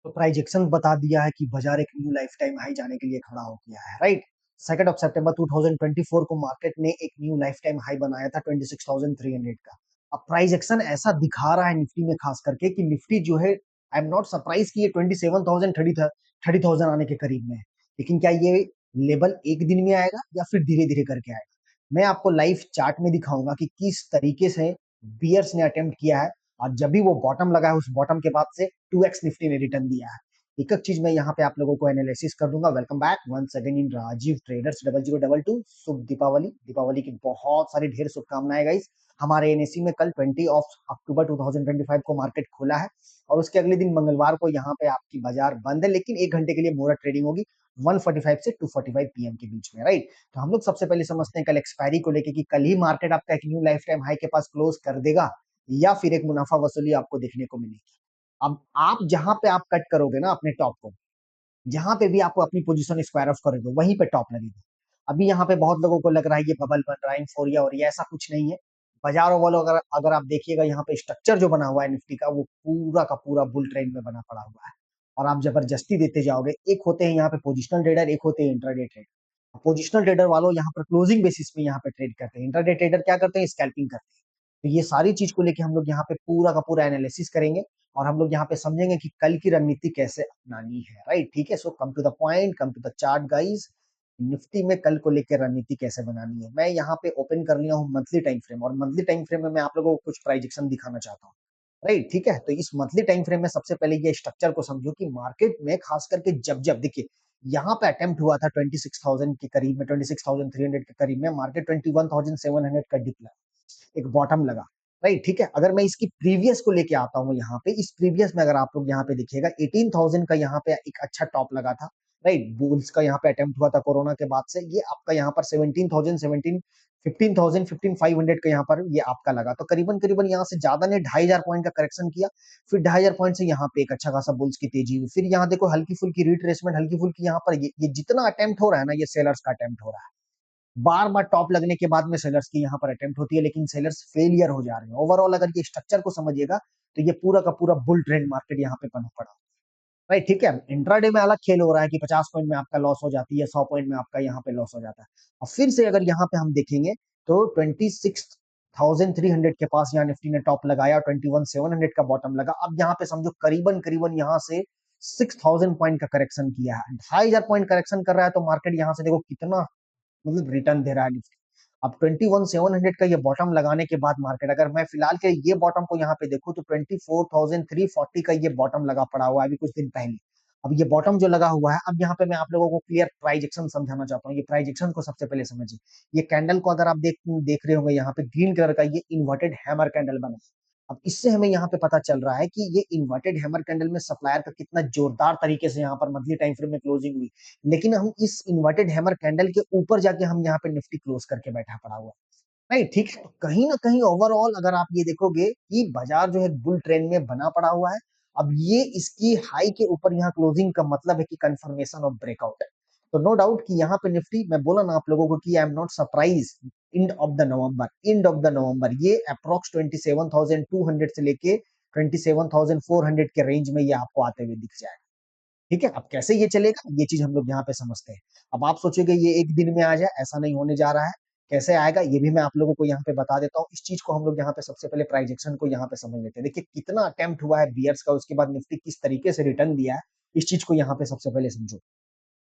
तो प्राइजेक्शन बता दिया है कि बाजार एक न्यू लाइफ टाइम हाई जाने के लिए खड़ा हो गया है, राइट। 2 सितंबर 2024 को मार्केट ने एक न्यू लाइफ टाइम हाई बनाया था 26,300 का। अब प्राइजेक्शन ऐसा दिखा रहा है निफ्टी में खास करके कि निफ्टी जो है, आई एम नॉट सरप्राइज कि ये 27,000 30,000 आने के करीब में है। लेकिन क्या ये लेवल एक दिन में आएगा या फिर धीरे धीरे करके आएगा? मैं आपको लाइव चार्ट में दिखाऊंगा कि किस तरीके से बियर्स ने अटेम्प्ट किया है, और जब भी वो बॉटम लगा है उस बॉटम के बाद से 2x निफ्टी ने रिटर्न दिया है। एक एक चीज मैं यहाँ पे आप लोगों को एनालिसिस कर दूंगा। Welcome back once again in Rajiv traders 0022। शुभ दीपावली, दीपावली की बहुत सारी ढेर शुभकामनाएं गाइस। हमारे एनएससी में कल 20 अक्टूबर 2025 को मार्केट खुला है, और उसके अगले दिन मंगलवार को यहाँ पे आपकी बाजार बंद है, लेकिन एक घंटे के लिए मोरा ट्रेडिंग होगी 1:45 से 2:45 पीएम के बीच में, राइट। तो हम लोग सबसे पहले समझते हैं कल एक्सपायरी को लेके कि कल ही मार्केट आपका एक न्यू लाइफ टाइम हाई के पास क्लोज कर देगा या फिर एक मुनाफा वसूली आपको देखने को मिलेगी। अब आप जहां पे आप कट करोगे ना अपने टॉप को, जहां पे भी आपको अपनी पोजीशन स्क्वायर ऑफ करोगे वहीं पे टॉप लगेगी। अभी यहाँ पे बहुत लोगों को लग रहा है ये बबल बन रहा है, इंफोरिया हो रही है, ऐसा कुछ नहीं है। बाजारों वालों अगर अगर आप देखिएगा यहाँ पे स्ट्रक्चर जो बना हुआ है निफ्टी का, वो पूरा का पूरा बुल ट्रेंड में बना पड़ा हुआ है। और आप जबरदस्ती देते जाओगे। एक होते हैं यहाँ पे पोजिशनल ट्रेडर, एक होते हैं इंट्राडे ट्रेडर। पोजिशनल ट्रेडर वालों यहाँ पर क्लोजिंग बेसिस पे यहाँ पे ट्रेड करते हैं, इंट्राडे ट्रेडर क्या करते हैं, स्कैल्पिंग करते हैं। तो ये सारी चीज को लेके हम लोग यहाँ पे पूरा का पूरा एनालिसिस करेंगे, और हम लोग यहाँ पे समझेंगे कि कल की रणनीति कैसे अपनानी है, राइट। ठीक है, so come to the point, come to the chart guys. Nifty में कल को लेकर रणनीति कैसे बनानी है, मैं यहाँ पे ओपन कर लिया हूँ मंथली टाइम फ्रेम, और मंथली टाइम फ्रेम में मैं आप लोगों को कुछ प्राइजेक्शन दिखाना चाहता हूँ, राइट। ठीक है, तो इस मंथली टाइम फ्रेम में सबसे पहले ये स्ट्रक्चर को समझो कि मार्केट में खास करके जब जब देखिए यहाँ पे अटेम्प्ट हुआ था 26,000 के करीब में, 26,300 के करीब में, मार्केट 21,700 का डिक्लाइन, एक बॉटम लगा, राइट। ठीक है, अगर मैं इसकी प्रीवियस को लेके आता हूँ यहाँ पे, इस प्रीवियस में अगर आप लोग यहाँ पे देखिएगा 18,000 का यहाँ पे एक अच्छा टॉप लगा था, राइट। बुल्स का यहाँ पे अटेम्प्ट हुआ था कोरोना के बाद से, ये आपका यहाँ पर 17,000 15,000 15,500 का यहाँ पर ये आपका लगा। तो करीबन करीबन यहाँ से ज्यादा ने 2,500 पॉइंट का करेक्शन किया। फिर 2,500 पॉइंट से यहाँ पे एक अच्छा खासा बुल्स की तेजी हुई। फिर यहाँ देखो हल्की फुल्की रिट्रेसमेंट, हल्की फुल्की यहाँ पर ये जितना अटेम्प्ट हो रहा है ना, ये सेलर्स का अटेम्प्ट हो रहा है। बार बार टॉप लगने के बाद में सेलर्स की यहाँ पर अटेम्प्ट होती है, लेकिन सेलर्स फेलियर हो जा रहे हैं। ओवरऑल अगर ये स्ट्रक्चर को समझिएगा तो ये पूरा का पूरा बुल ट्रेंड मार्केट यहाँ पे बना पड़ा, राइट। ठीक है, इंट्राडे में अलग खेल हो रहा है कि 50 पॉइंट में आपका लॉस हो जाती है, 100 पॉइंट में आपका यहाँ पे लॉस हो जाता है। और फिर से अगर यहाँ पे हम देखेंगे तो 26,300 के पास यहाँ निफ्टी ने टॉप लगाया, 21,700 का बॉटम लगा। अब यहाँ पे समझो करीबन करीबन यहाँ से 6,000 पॉइंट का करेक्शन किया है, 2,500 पॉइंट करेक्शन कर रहा है। तो मार्केट यहाँ से देखो कितना मतलब रिटर्न दे रहा है निफ्टी। अब 21,700 का ये बॉटम लगाने के बाद मार्केट, अगर मैं फिलहाल के ये बॉटम को यहाँ पे देखूं तो 24,340 का ये बॉटम लगा पड़ा हुआ है अभी कुछ दिन पहले। अब ये बॉटम जो लगा हुआ है, अब यहाँ पे मैं आप लोगों को क्लियर प्राइजेक्शन समझाना चाहता हूँ। ये प्राइजेक्शन को सबसे पहले समझिए। ये कैंडल को अगर आप देख देख रहे होंगे यहाँ पे ग्रीन कलर का ये इन्वर्टेड हैमर कैंडल बना है। अब इससे हमें यहाँ पे पता चल रहा है कि ये इन्वर्टेड हैमर कैंडल में सप्लायर का कितना जोरदार तरीके से यहाँ पर मंथली टाइम फ्रेम में क्लोजिंग हुई। लेकिन हम इस इन्वर्टेड हैमर कैंडल के ऊपर जाके हम यहाँ पे निफ्टी क्लोज करके बैठा पड़ा हुआ, राइट। ठीक है, तो कहीं ना कहीं ओवरऑल अगर आप ये देखोगे कि बाजार जो है बुल ट्रेंड में बना पड़ा हुआ है। अब ये इसकी हाई के ऊपर यहाँ क्लोजिंग का मतलब है कि कंफर्मेशन ऑफ ब्रेकआउट है। तो नो डाउट कि यहाँ पे निफ्टी, मैं बोला ना आप लोगों को कि I am not surprise, end of the नवंबर ये अप्रोक्स 27,200 से लेके 27,400 के रेंज में ये आपको आते हुए दिख जाएगा। ठीक है, अब कैसे ये चलेगा ये चीज हम लोग यहाँ पे समझते हैं। अब आप सोचोगे ये एक दिन में आ जाए, ऐसा नहीं होने जा रहा है। कैसे आएगा ये भी मैं आप लोगों को यहाँ पे बता देता हूँ। इस चीज को हम लोग यहाँ पे सबसे पहले प्राइजेक्शन को यहाँ पे समझ लेते हैं। देखिए कितना अटेम्प्ट हुआ है बियर्स का, उसके बाद निफ्टी किस तरीके से रिटर्न दिया है, इस चीज को यहाँ पे सबसे पहले समझो।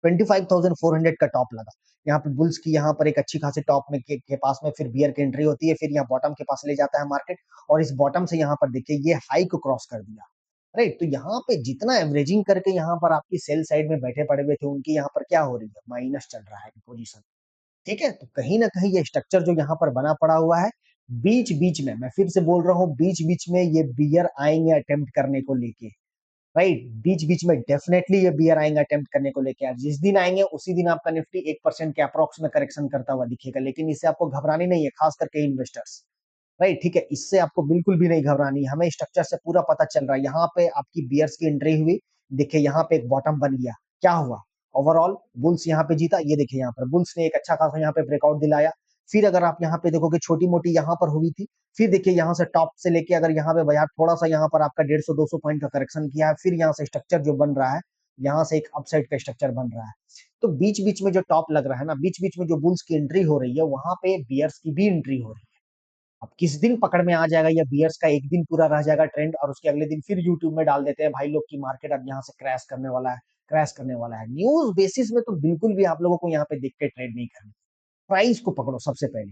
25,400 का टॉप लगा यहाँ पे बुल्स की, यहाँ पर एक अच्छी खासी टॉप में के पास में फिर बियर की एंट्री होती है, फिर यहाँ बॉटम के पास ले जाता है मार्केट, और इस बॉटम से यहाँ पर देखिए ये हाई को क्रॉस कर दिया, राइट। तो यहाँ पे जितना एवरेजिंग करके यहाँ पर आपकी सेल साइड में बैठे पड़े हुए थे, उनकी यहाँ पर क्या हो रही है, माइनस चल रहा है पोजीशन। ठीक है, तो कहीं ना कहीं ये स्ट्रक्चर जो यहाँ पर बना पड़ा हुआ है, बीच बीच में मैं फिर से बोल रहा हूँ, बीच बीच में ये बियर आएंगे अटेम्प्ट करने को लेके, राइट। बीच बीच में डेफिनेटली ये बियर आएंगे अटेम्प्ट करने को लेके। जिस दिन आएंगे उसी दिन आपका निफ्टी 1% के अप्रोक्स में करेक्शन करता हुआ दिखेगा, लेकिन इससे आपको घबरानी नहीं है, खास करके इन्वेस्टर्स, राइट। ठीक है, इससे आपको बिल्कुल भी नहीं घबरानी। हमें स्ट्रक्चर से पूरा पता चल रहा है। यहाँ पे आपकी बियर्स की एंट्री हुई, देखिए यहाँ पे एक बॉटम बन गया, क्या हुआ, ओवरऑल बुल्स यहाँ पे जीता। ये देखिए यहाँ पर बुल्स ने एक अच्छा खासा यहाँ पे ब्रेकआउट दिलाया, फिर अगर आप यहाँ पे देखोगे छोटी-मोटी यहाँ पर हुई थी, फिर देखिए यहाँ से टॉप से लेके अगर यहाँ पे बाजार थोड़ा-सा यहाँ पर आपका 150-200 पॉइंट का करेक्शन किया है, फिर यहाँ से स्ट्रक्चर जो बन रहा है, यहाँ से एक अपसाइड का स्ट्रक्चर बन रहा है। तो बीच-बीच में जो टॉप लग रहा है ना, बीच-बीच में जो बुल्स की एंट्री हो रही है, वहाँ पे बियर्स की भी एंट्री हो रही है। अब किस दिन पकड़ में आ जाएगा या बियर्स का एक दिन पूरा रह जाएगा ट्रेंड और उसके अगले दिन फिर यूट्यूब में डाल देते हैं भाई लोग की मार्केट अब यहाँ से क्रैश करने वाला है, क्रैश करने वाला है। न्यूज़ बेसिस में तो बिल्कुल भी आप लोगों को यहाँ पे देख के ट्रेड नहीं करना। प्राइस को पकड़ो सबसे पहले,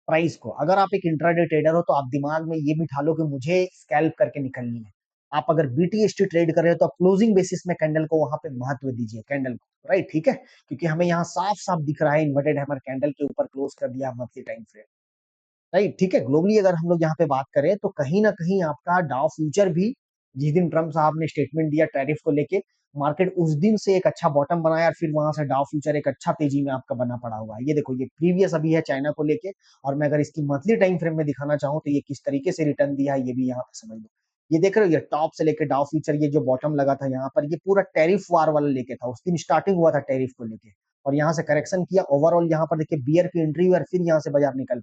प्राइस को। अगर आप एक इंट्राडे ट्रेडर हो तो आप दिमाग में ये बिठा लो कि मुझे स्कैल्प करके निकलनी है। आप अगर बीटीएसटी ट्रेड कर रहे हो तो आप क्लोजिंग बेसिस में कैंडल को वहां पे महत्व दीजिए, कैंडल को, राइट, ठीक है? क्योंकि हमें यहाँ साफ-साफ दिख रहा है इन्वर्टेड हैमर कैंडल के ऊपर क्लोज कर दिया मंथली टाइम फ्रेम। राइट, ठीक है? ग्लोबली अगर हम लोग यहाँ पे बात करें तो कहीं न कहीं आपका डाउ फ्यूचर भी जिस दिन ट्रम्प साहब ने स्टेटमेंट दिया टैरिफ को लेके, मार्केट उस दिन से एक अच्छा बॉटम बनाया और फिर वहां से डाउ फ्यूचर एक अच्छा तेजी में आपका बना पड़ा हुआ है। ये देखो ये प्रीवियस अभी है चाइना को लेके और मैं अगर इसकी मंथली टाइम फ्रेम में दिखाना चाहूँ तो ये किस तरीके से रिटर्न दिया है ये भी यहाँ पे समझ लो। ये देख रहे हो ये टॉप से लेके डाउ फ्यूचर ये जो बॉटम लगा था यहाँ पर ये पूरा टैरिफ वार वाला लेके था। उस दिन स्टार्टिंग हुआ था टैरिफ को लेके और यहाँ से करेक्शन किया ओवरऑल यहाँ पर देखिए बियर की एंट्री हुई और फिर यहाँ से बाजार निकल।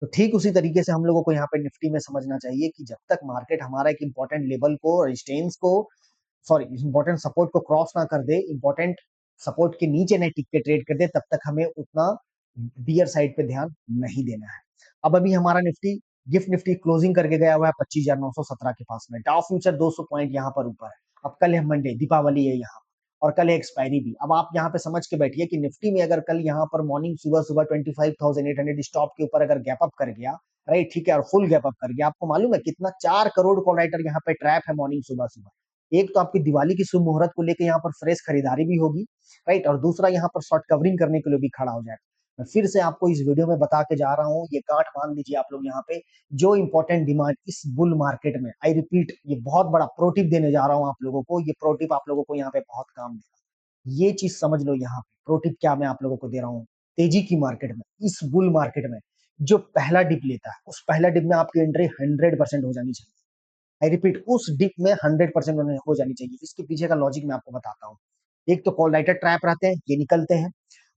तो ठीक उसी तरीके से हम लोगों को यहाँ पे निफ्टी में समझना चाहिए कि जब तक मार्केट हमारा एक इंपॉर्टेंट लेवल को रेजिस्टेंस को सॉरी इंपॉर्टेंट सपोर्ट को क्रॉस ना कर दे, इंपॉर्टेंट सपोर्ट के नीचे नहीं टिक के ट्रेड कर दे, तब तक हमें उतना बियर साइड पे ध्यान नहीं देना है। अब अभी हमारा निफ्टी गिफ्ट निफ्टी क्लोजिंग करके गया हुआ है 25,917 के पास में। डाउ फ्यूचर 200 पॉइंट यहाँ पर ऊपर है। अब कल है मंडे, दीपावली है यहाँ और कल है एक्सपायरी भी। अब आप यहाँ पे समझ के बैठिए कि निफ्टी में अगर कल यहाँ पर मॉर्निंग सुबह-सुबह 25,800 स्टॉप के ऊपर अगर गैप अप कर गया, राइट, ठीक है, और फुल गैप अप कर गया, आपको मालूम है कितना 4 करोड़ कॉल राइटर यहाँ पे ट्रैप है मॉर्निंग सुबह-सुबह। एक तो आपकी दिवाली की शुभ मुहूर्त को लेके यहाँ पर फ्रेश खरीदारी भी होगी, राइट, और दूसरा यहाँ पर शॉर्ट कवरिंग करने के लिए भी खड़ा हो जाएगा। मैं फिर से आपको इस वीडियो में बता के जा रहा हूँ, ये गांठ बांध लीजिए आप लोग यहाँ पे, जो इंपॉर्टेंट डिमांड इस बुल मार्केट में, आई रिपीट, ये बहुत बड़ा प्रो टिप देने जा रहा हूँ आप लोगों को, ये प्रो टिप आप लोगों को यहाँ पे बहुत काम देगा। ये चीज समझ लो यहाँ पे प्रो टिप क्या मैं आप लोगों को दे रहा हूँ। तेजी की मार्केट में, इस बुल मार्केट में जो पहला डिप लेता है उस पहला डिप में आपकी एंट्री 100% हो जानी चाहिए। आई रिपीट, उस डिप में 100% हो जानी चाहिए। इसके पीछे का लॉजिक मैं आपको बताता हूँ। एक तो कॉल राइटर ट्रैप रहते हैं, ये निकलते हैं।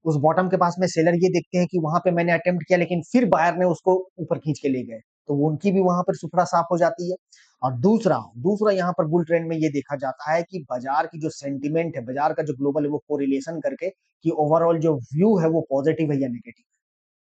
उस बॉटम के पास में सेलर ये देखते हैं कि वहां पे मैंने अटेम्प्ट किया लेकिन फिर बायर ने उसको ऊपर खींच के ले गए, तो वो उनकी भी वहां पर सुपड़ा साफ हो जाती है। और दूसरा दूसरा यहाँ पर बुल ट्रेंड में ये देखा जाता है कि बाजार की जो सेंटिमेंट है, बाजार का जो ग्लोबल है वो कोरिलेशन करके कि ओवरऑल जो व्यू है वो पॉजिटिव है या नेगेटिव।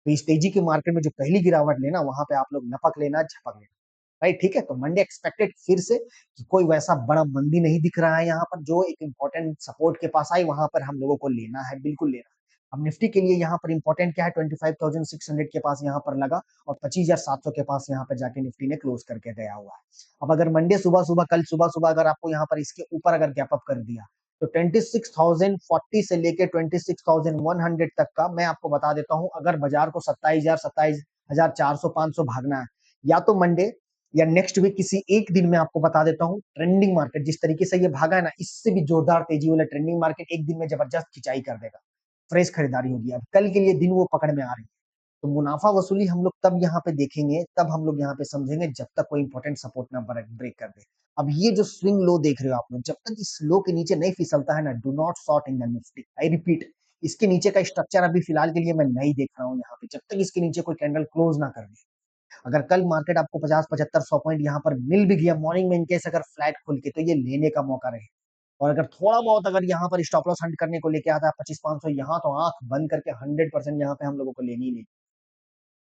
तो इस तेजी के मार्केट में जो पहली गिरावट लेना वहां पे आप लोग लपक लेना, झपक लेना, राइट, ठीक है? तो मंडे एक्सपेक्टेड फिर से कि कोई वैसा बड़ा मंदी नहीं दिख रहा है यहाँ पर जो एक इंपॉर्टेंट सपोर्ट के पास आई वहां पर हम लोगों को लेना है, बिल्कुल लेना है। अब निफ्टी के लिए यहाँ पर इंपॉर्टेंट क्या है, 25,600 के पास यहाँ पर लगा और 25,700 के पास यहाँ पर जाके निफ्टी ने क्लोज करके गया हुआ है। अब अगर मंडे सुबह सुबह कल सुबह सुबह अगर आपको यहाँ पर इसके ऊपर अगर गैप अप कर दिया तो 26,040 से लेके 26,100 तक का मैं आपको बता देता हूँ। अगर बाजार को 27,400 500 भागना है या तो मंडे या नेक्स्ट वीक किसी एक दिन में आपको बता देता हूँ, ट्रेंडिंग मार्केट जिस तरीके से ये भागा है ना, इससे भी जोरदार तेजी वाला ट्रेंडिंग मार्केट एक दिन में जबरदस्त खिंचाई कर देगा। फ्रेश खरीदारी होगी। अब कल के लिए दिन वो पकड़ में आ रही है। तो मुनाफा वसूली हम लोग तब यहाँ पे देखेंगे, तब हम लोग यहाँ पे समझेंगे जब तक कोई इंपॉर्टेंट सपोर्ट ना ब्रेक कर दे। अब ये जो स्विंग लो देख रहे हो आप लोग, जब तक इस लो के नीचे नहीं फिसलता है ना, do not short in the Nifty. I repeat, इसके नीचे का स्ट्रक्चर अभी फिलहाल के लिए मैं नहीं देख रहा हूँ यहाँ पे, जब तक इसके नीचे कोई कैंडल क्लोज ना कर दे। अगर कल मार्केट आपको 50-75-100 पॉइंट यहाँ पर मिल भी गया मॉर्निंग में इनकेस अगर फ्लैट खुल के, तो ये लेने का मौका रहे। और अगर थोड़ा बहुत अगर यहाँ पर स्टॉप लॉस हंट करने को लेके आता है 25-500 यहाँ, तो आंख बंद करके 100% यहाँ पे हम लोगों को लेनी ही लेनी,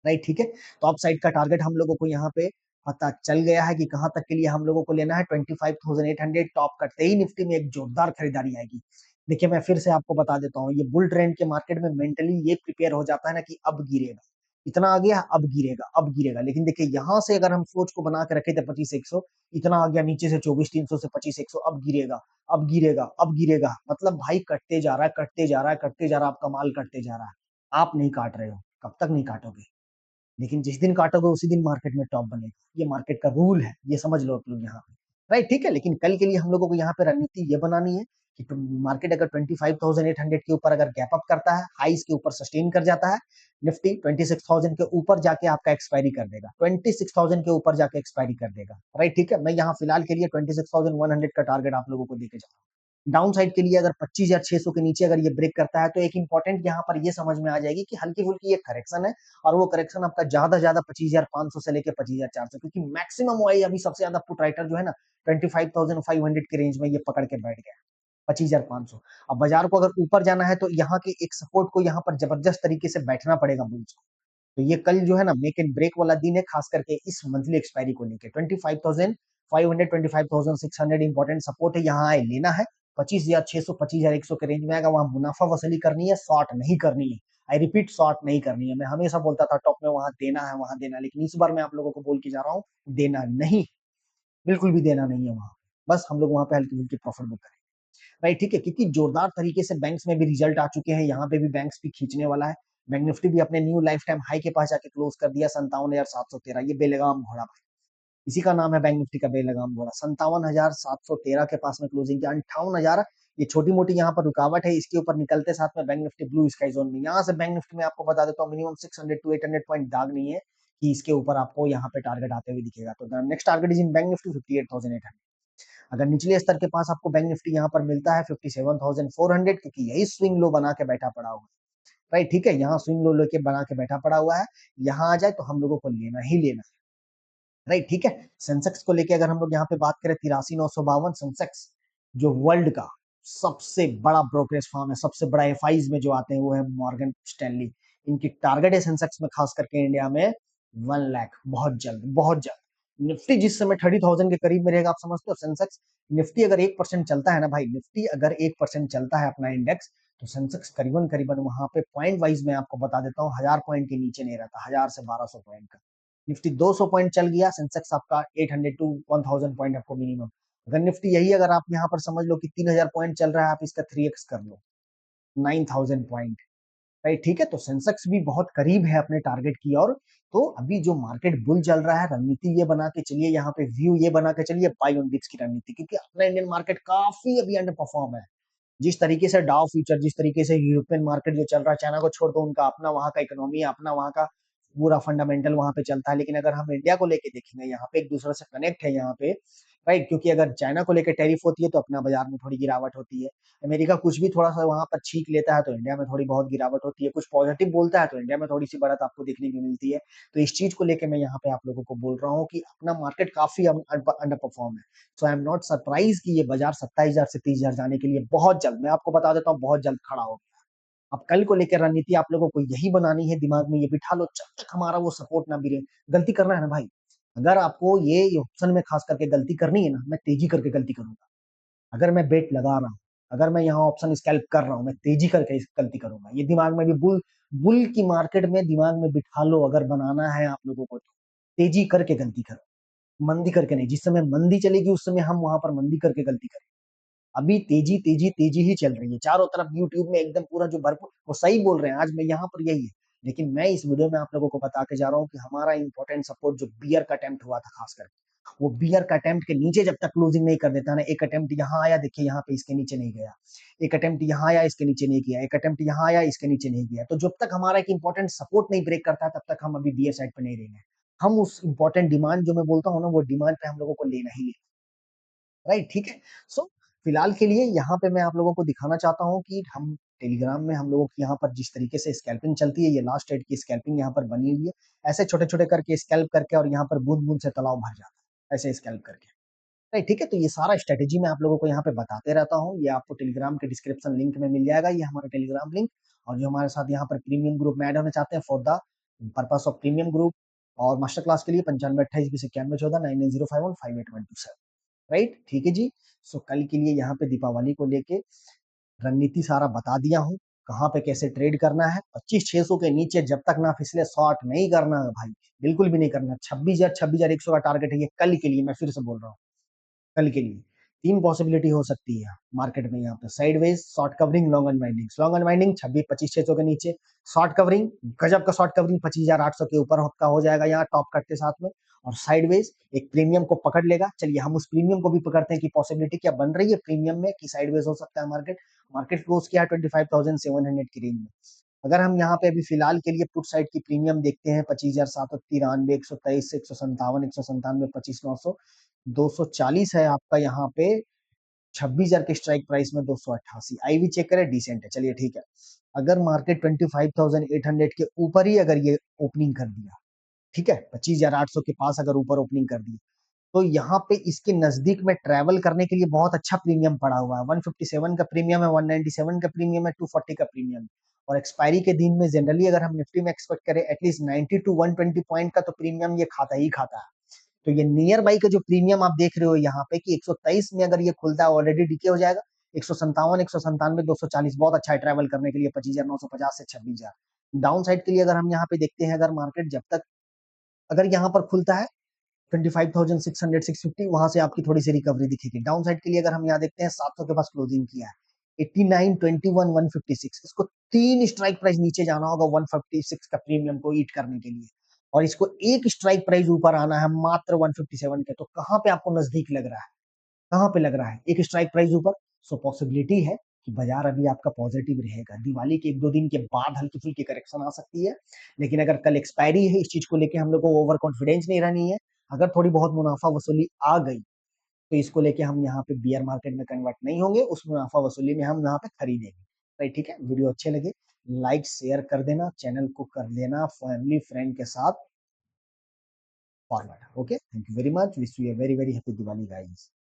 राइट, ठीक है? तो अप साइड का टारगेट हम लोगों को यहाँ पे पता चल गया है कि कहां तक के लिए हम लोगों को लेना है। 25,800 टॉप कटते ही निफ्टी में एक जोरदार खरीदारी आएगी। देखिए मैं फिर से आपको बता देता हूँ, ये बुल ट्रेंड के मार्केट में मेंटली ये प्रिपेयर हो जाता है ना कि अब गिरेगा, इतना आ गया, अब गिरेगा, अब गिरेगा। लेकिन देखिए यहाँ से अगर हम सोच को बना के रखे थे 25,100, इतना आ गया नीचे से 24,300 से 25,100, अब गिरेगा, अब गिरेगा, अब गिरेगा, मतलब भाई कटते जा रहा है, कटते जा रहा है, कटते जा रहा है, आपका माल कटते जा रहा है। आप नहीं काट रहे हो, कब तक नहीं काटोगे? लेकिन जिस दिन काटोगे उसी दिन मार्केट में टॉप बनेगा। ये मार्केट का रूल है, ये समझ लो आप लोग यहाँ पे, राइट, ठीक है? लेकिन कल के लिए हम लोगों को यहाँ पे रणनीति ये बनानी है कि मार्केट अगर 25,800 के ऊपर अगर गैप अप करता है, हाईज के ऊपर सस्टेन कर जाता है, निफ्टी 26,000 के ऊपर जाके आपका एक्सपायरी कर देगा, 26,000 के ऊपर जाके एक्सपायरी कर देगा, राइट, ठीक है? मैं यहाँ फिलहाल के लिए 26,100 का टारगेट आप लोगों को देके जा रहा हूँ। डाउन साइड के लिए अगर 25,600 के नीचे अगर ये ब्रेक करता है तो एक इंपॉर्टेंट यहाँ पर ये समझ में आ जाएगी कि हल्की फुल्की ये करेक्शन है, और वो करेक्शन आपका ज्यादा ज्यादा 25,500 से लेके 25,400, क्योंकि मैक्सिमम वाई अभी सबसे ज्यादा पुट राइटर जो है ना 25,500 के रेंज में ये पकड़ के बैठ गया, 25,500। अब बाजार को अगर ऊपर जाना है तो यहाँ के एक सपोर्ट को यहाँ पर जबरदस्त तरीके से बैठना पड़ेगा बुल्स को। तो ये कल जो है ना मेक एंड ब्रेक वाला दिन है, खास करके इस मंथली एक्सपायरी को लेके 25,500 25,600 इंपॉर्टेंट सपोर्ट है, यहाँ आए लेना है। 25,600 25,100 के रेंज में आएगा, वहां मुनाफा वसूली करनी है, शॉर्ट नहीं करनी है। आई रिपीट, शॉर्ट नहीं करनी है। मैं हमेशा बोलता था टॉप में वहां देना है, वहां देना है, लेकिन इस बार मैं आप लोगों को बोल के जा रहा हूँ, देना नहीं, बिल्कुल भी देना नहीं है वहां। बस हम लोग वहां पे हल्की फुल्की प्रॉफिट बुक करें, राइट, ठीक है, क्योंकि जोरदार तरीके से बैंक्स में भी रिजल्ट आ चुके हैं, यहाँ पे भी बैंक्स भी खींचने वाला है। बैंक निफ्टी भी अपने न्यू लाइफ टाइम हाई के पास जाके क्लोज कर दिया 57,713। ये बेलगाम घोड़ा भाई, इसी का नाम है बैंक निफ्टी का बेलगाम घोड़ा। 57,713 के पास में क्लोजिंग किया, 58,000। ये छोटी मोटी यहाँ पर रुकावट है, इसके ऊपर निकलते साथ में bank Nifty blue sky zone में। यहाँ से बैंक निफ्टी में आपको बता देता हूँ मिनिमम 600 to 800 पॉइंट दाग नहीं है कि इसके ऊपर आपको यहाँ पे टारगेट आते हुए दिखेगा। तो next target is in bank Nifty 58,800। अगर निचले स्तर के पास आपको बैंक निफ्टी यहाँ पर मिलता है 57,400, क्योंकि यही स्विंग लो बना के बैठा पड़ा हुआ है, राइट, ठीक है, यहाँ स्विंग लो लेके बना के बैठा पड़ा हुआ है, यहाँ आ जाए तो हम लोगों को लेना ही लेना है, राइट, ठीक है। सेंसेक्स को लेके अगर हम लोग यहाँ पे बात करें 83,952 सेंसेक्स, जो वर्ल्ड का सबसे बड़ा ब्रोकरेज फर्म है, सबसे बड़ा एफआईज में जो आते हैं वो है मॉर्गन स्टैनली। इनकी टारगेट है सेंसेक्स में खास करके इंडिया में 1 लाख, बहुत जल्द बहुत जल्द। निफ्टी जिस समय 30,000 के करीब में रहेगा, आप समझते हो सेंसेक्स, निफ्टी अगर 1% चलता है ना भाई, निफ्टी अगर 1% चलता है अपना इंडेक्स, तो सेंसेक्स करीबन करीबन वहां पे पॉइंट वाइज मैं आपको बता देता हूँ 1,000 पॉइंट के नीचे नहीं रहता, 1,000 से 1,200 पॉइंट का। निफ्टी 200 पॉइंट चल गया, सेंसेक्स आपका 800 to 1,000 पॉइंट आपको मिनिमम। अगर निफ्टी यही अगर आप यहाँ पर समझ लो कि 3,000 पॉइंट चल रहा है, आप इसका 3x कर लो, 9,000 पॉइंट, राइट, ठीक है। तो सेंसेक्स भी बहुत करीब है अपने टारगेट की। और तो अभी जो मार्केट बुल चल रहा है, रणनीति ये बना के चलिए, यहाँ पे व्यू ये बना के चलिए, बाय ऑन डिप्स की रणनीति, क्योंकि अपना इंडियन मार्केट काफी अभी अंडर परफॉर्म है। जिस तरीके से डाउ फ्यूचर, जिस तरीके से यूरोपियन मार्केट जो चल रहा है, चाइना को छोड़ दो, उनका अपना वहां का इकोनॉमी है, अपना वहां का पूरा फंडामेंटल वहां पे चलता है। लेकिन अगर हम इंडिया को लेके देखेंगे, यहाँ पे एक दूसरे से कनेक्ट है यहाँ पे, राइट, क्योंकि अगर चाइना को लेकर टैरिफ होती है तो अपना बाजार में थोड़ी गिरावट होती है। अमेरिका कुछ भी थोड़ा सा वहां पर छीक लेता है तो इंडिया में थोड़ी बहुत गिरावट होती है, कुछ पॉजिटिव बोलता है तो इंडिया में थोड़ी सी बढ़त आपको देखने को मिलती है। तो इस चीज को लेकर मैं यहाँ पे आप लोगों को बोल रहा हूँ कि अपना मार्केट काफी अंडर परफॉर्म है। सो आई एम नॉट सरप्राइज कि ये बाजार 27,000 से 30,000 जाने के लिए बहुत जल्द, मैं आपको बता देता हूँ, बहुत जल्द खड़ा हो। अब कल को लेकर रणनीति आप लोगों को यही बनानी है, दिमाग में ये बिठा लो, जब तक हमारा वो सपोर्ट ना गिरे। गलती करना है ना भाई, अगर आपको ये ऑप्शन में खास करके गलती करनी है ना, मैं तेजी करके गलती करूंगा। अगर मैं बेट लगा रहा हूँ, अगर मैं यहाँ ऑप्शन स्कैल्प कर रहा हूँ, मैं तेजी करके गलती करूंगा। ये दिमाग में भी बुल बुल की मार्केट में दिमाग में बिठा लो, अगर बनाना है आप लोगों को तो तेजी करके गलती करो, मंदी करके नहीं। जिस समय मंदी चलेगी उस समय हम वहां पर मंदी करके गलती करें। अभी तेजी तेजी तेजी ही चल रही है चारों तरफ, यूट्यूब में एकदम पूरा जो भरपूर, वो सही बोल रहे हैं, आज मैं यहाँ पर यही है। लेकिन मैं इस वीडियो में आप लोगों को बता के जा रहा हूँ कि हमारा इंपॉर्टेंट सपोर्ट जो बियर का अटेम्प्ट हुआ था, खासकर वो बियर का अटेम्प्ट के नीचे जब तक क्लोजिंग नहीं कर देता ना, एक अटेम्प्ट यहाँ आया, देखिए यहाँ पे इसके नीचे नहीं गया, एक अटेम्प्ट यहाँ आया, इसके नीचे नहीं गया, एक अटेम्प्ट यहाँ आया, इसके नीचे नहीं गया, तो जब तक हमारा एक इंपॉर्टेंट सपोर्ट नहीं ब्रेक करता है तब तक हम अभी बियर साइड पे नहीं रहेंगे। हम उस इंपॉर्टेंट डिमांड जो मैं बोलता हूँ ना, वो डिमांड पे हम लोगों को लेना ही लेना, राइट, ठीक है। सो फिलहाल के लिए यहाँ पे मैं आप लोगों को दिखाना चाहता हूँ कि हम टेलीग्राम में हम लोगों की यहाँ पर जिस तरीके से स्कैल्पिंग चलती है, ये लास्ट ट्रेड की स्कैल्पिंग यहाँ पर बनी हुई है, ऐसे छोटे छोटे करके स्कैल्प करके, और यहाँ पर बूंद बूंद से तालाब भर जाता है, ऐसे स्कैल्प करके, राइट, ठीक है। तो ये सारा स्ट्रेटेजी मैं आप लोगों को यहाँ पे बताते रहता हूँ, ये आपको टेलीग्राम के डिस्क्रिप्शन लिंक में मिल जाएगा, ये हमारा टेलीग्राम लिंक। और जो हमारे साथ यहाँ पर प्रीमियम ग्रुप में ऐड होना चाहते हैं, for the purpose of premium group और मास्टर क्लास के लिए 9528 20 91 14 9817, राइट, ठीक है जी। सो कल के लिए यहाँ पे दीपावली को लेके रणनीति सारा बता दिया हूँ, कहाँ पे कैसे ट्रेड करना है। 25,600 के नीचे जब तक ना फिसले, शॉर्ट नहीं करना है भाई, बिल्कुल भी नहीं करना। 26,100 का टारगेट है ये कल के लिए, मैं फिर से बोल रहा हूँ, कल के लिए तीन पॉसिबिलिटी हो सकती है मार्केट में, यहाँ पे sideways, short covering, long unwinding. Long unwinding 26,600 के नीचे, शॉर्ट कवरिंग, गजब का शॉर्ट कवरिंग 25,800 के ऊपर का हो जाएगा यहाँ टॉप करते साथ में। और साइडवेज एक प्रीमियम को पकड़ लेगा। चलिए हम उस प्रीमियम को भी पकड़ते हैं कि पॉसिबिलिटी क्या बन रही है प्रीमियम में कि साइडवेज हो सकता है मार्केट। मार्केट क्लोज किया 25,700 की रेंज में। अगर हम यहाँ पे अभी फिलहाल के लिए पुट साइड की प्रीमियम देखते हैं, 25,793, 123, 157, 197, 25,900, 240 है आपका यहाँ पे 26,000 के स्ट्राइक प्राइस में 288 आईवी चेक करें, डिसेंट है, चलिए ठीक है। अगर मार्केट 25,800 के ऊपर ही अगर ये ओपनिंग कर दिया, ठीक है, 25,800 के पास अगर ऊपर ओपनिंग कर दी, तो यहाँ पे इसके नजदीक में ट्रैवल करने के लिए बहुत अच्छा प्रीमियम पड़ा हुआ है। 157 का प्रीमियम है, 197 का प्रीमियम है, 240 का प्रीमियम। और एक्सपायरी के दिन में जनरली अगर हम निफ्टी में एक्सपेक्ट करें एटलीस्ट 90 टू 120 पॉइंट का तो प्रीमियम ये खाता ही खाता है। तो ये नियर बाई का जो प्रीमियम आप देख रहे हो यहाँ पे कि 123 में अगर ये खुलता है ऑलरेडी डीके हो जाएगा। 157, 197, 240 बहुत अच्छा है ट्रैवल करने के लिए 25,950 से 26,000। डाउन साइड के लिए अगर हम यहाँ पे देखते हैं, अगर मार्केट जब तक अगर यहाँ पर खुलता है 25,600 650 वहां से आपकी थोड़ी सी रिकवरी दिखेगी। डाउन साइड के लिए अगर हम यहाँ देखते हैं 700 के पास क्लोजिंग किया है, 89, 21, 156, इसको 3 स्ट्राइक प्राइस नीचे जाना होगा 156 का प्रीमियम को ईट करने के लिए, और इसको एक स्ट्राइक प्राइस ऊपर आना है मात्र 157 के। तो कहाँ पे आपको नजदीक लग रहा है, कहाँ पे लग रहा है एक स्ट्राइक प्राइस ऊपर? सो पॉसिबिलिटी है कि बाजार अभी आपका पॉजिटिव रहेगा। दिवाली के 1-2 दिन के बाद हल्की फुल्की करेक्शन आ सकती है, लेकिन अगर कल एक्सपायरी है, इस चीज को लेके हम लोग को ओवर कॉन्फिडेंस नहीं रहनी है। अगर थोड़ी बहुत मुनाफा वसूली आ गई तो इसको लेके हम यहाँ पे बियर मार्केट में कन्वर्ट नहीं होंगे, उस मुनाफा वसूली में हम यहाँ पे खरीदेंगे। राइट, ठीक है। वीडियो अच्छे लगे लाइक शेयर कर देना, चैनल को कर देना फैमिली फ्रेंड के साथ forward. Okay, thank you very much, wish U a very very happy Diwali guys.